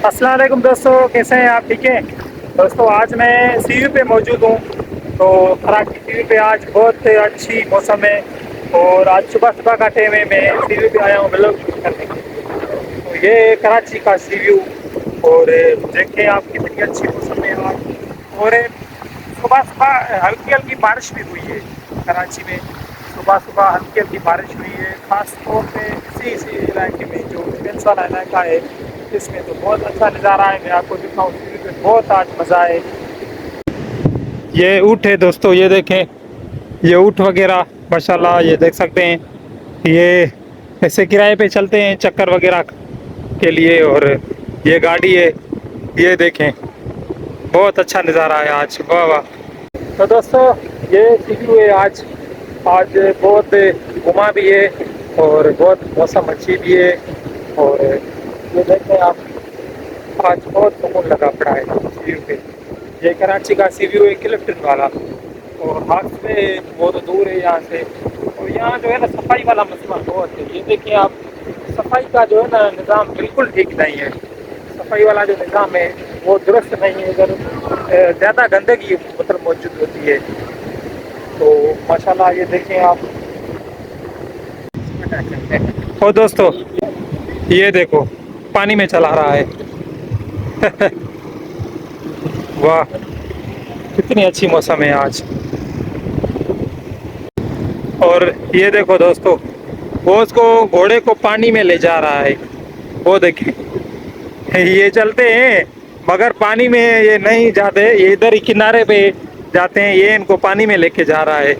अस्सलाम वालेकुम दोस्तों, कैसे हैं आप? ठीक है दोस्तों, आज मैं सीयू पे मौजूद हूँ। तो कराची सीयू पे आज बहुत अच्छी मौसम है और आज सुबह सुबह का टाइम है। मैं सीयू पे आया हूँ ब्लॉग करने के लिए। तो ये है कराची का सीयू और देखें आप कितनी अच्छी मौसम है आज। और सुबह सुबह हल्की हल्की बारिश भी हुई है कराची में। सुबह सुबह हल्की हल्की बारिश हुई है, ख़ास तौर पे इसी इलाके में जो डिफेंस वाला इलाका है, इसमें तो बहुत अच्छा नज़ारा है। मैं आपको दिखाऊँ, बहुत आज मज़ा है। ये ऊँट है दोस्तों, ये देखें, ये ऊँट वगैरह माशाल्लाह ये देख सकते हैं। ये ऐसे किराए पे चलते हैं चक्कर वगैरह के लिए। और ये गाड़ी है, ये देखें, बहुत अच्छा नज़ारा है आज, वाह वाह। तो दोस्तों, ये सीयू है आज। आज बहुत घुमा भी है और बहुत मौसम अच्छी भी है। और ये देखें आप, आज बहुत सुकून लगा पड़ा है सीयू पे। ये कराची का सीयू है, क्लिफ्टन वाला। और हाथ में बहुत दूर है यहाँ से। और यहाँ जो है ना, सफाई वाला मसला बहुत है। ये देखिए आप, सफाई का जो है ना निज़ाम बिल्कुल ठीक नहीं है। सफाई वाला जो निज़ाम है वो दुरुस्त नहीं है। इधर ज़्यादा गंदगी मतलब मौजूद होती है। तो माशाल्लाह ये देखें आप। और दोस्तों, ये देखो, पानी में चला रहा है। वाह, कितनी अच्छी मौसम है आज। और ये देखो दोस्तों, वो उसको घोड़े को पानी में ले जा रहा है। वो देखिए, ये चलते हैं मगर पानी में ये नहीं जाते, ये इधर ही किनारे पे जाते हैं। ये इनको पानी में लेके जा रहा है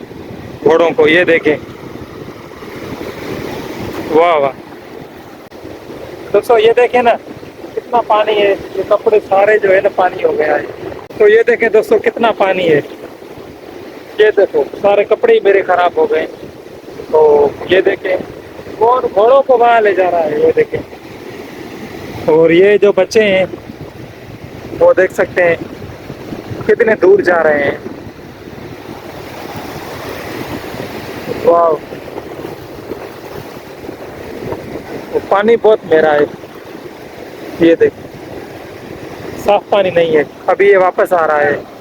घोड़ों को, ये देखें, वाह वाह। दोस्तों ये देखें ना, कितना पानी है। ये कपड़े सारे जो है ना पानी हो गया है। तो ये देखें दोस्तों, कितना पानी है। ये देखो, सारे कपड़े ही मेरे खराब हो गए। तो ये देखें, कौन घोड़ों को वहाँ ले जा रहा है, ये देखें। और ये जो बच्चे हैं वो देख सकते हैं कितने दूर जा रहे हैं। वाह, वो पानी बहुत गहरा है। ये देख, साफ पानी नहीं है। अभी ये वापस आ रहा है।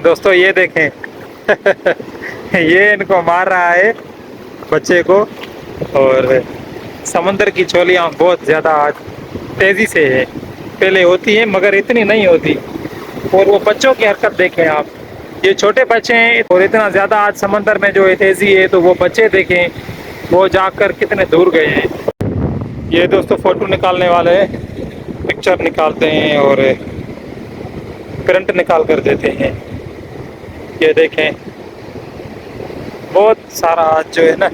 दोस्तों ये देखें, ये इनको मार रहा है बच्चे को। और समंदर की छोलियाँ बहुत ज़्यादा आज तेज़ी से है। पहले होती है मगर इतनी नहीं होती। और वो बच्चों की हरकत देखें आप, ये छोटे बच्चे हैं और इतना ज़्यादा आज समंदर में जो है तेज़ी है। तो वो बच्चे देखें, वो जाकर कितने दूर गए हैं। ये दोस्तों फ़ोटो निकालने वाले पिक्चर निकालते हैं और करंट निकाल कर देते हैं। ये देखें, बहुत सारा आज जो है ना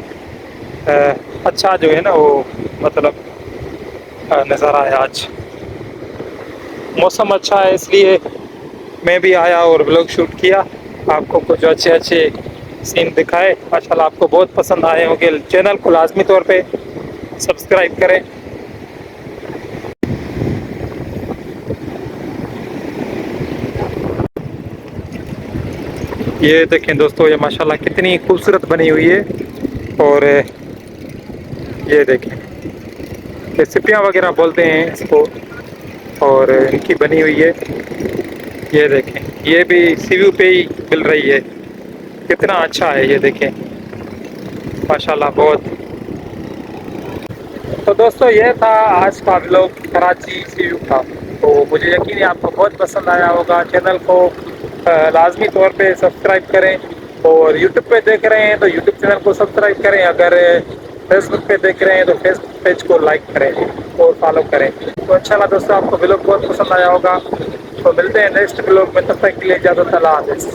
अच्छा जो है ना वो मतलब नज़ारा है आज। मौसम अच्छा है इसलिए मैं भी आया और व्लॉग शूट किया, आपको कुछ अच्छे अच्छे सीन दिखाए। माशाल्लाह आपको बहुत पसंद आए होंगे। चैनल को लाजमी तौर पे सब्सक्राइब करें। ये देखें दोस्तों, ये माशाल्लाह कितनी खूबसूरत बनी हुई है। और ये देखें, ये सिपियाँ वगैरह बोलते हैं इसको, और इनकी बनी हुई है। ये देखें, ये भी सीयू पे ही मिल रही है। कितना अच्छा है, ये देखें, माशाल्लाह बहुत। तो दोस्तों ये था आज का व्लॉग कराची सीयू का। तो मुझे यकीन है आपको बहुत पसंद आया होगा। चैनल को लाजमी तौर पे सब्सक्राइब करें। और यूट्यूब पे देख रहे हैं तो यूट्यूब चैनल को सब्सक्राइब करें। अगर फेसबुक पे देख रहे हैं तो फेसबुक पेज को लाइक करें और फॉलो करें। तो इंशाल्लाह दोस्तों आपको व्लॉग बहुत पसंद आया होगा। तो मिलते हैं नेक्स्ट व्लॉग में, तब तक के लिए इजाज़त, अल्लाह हाफ़िज़।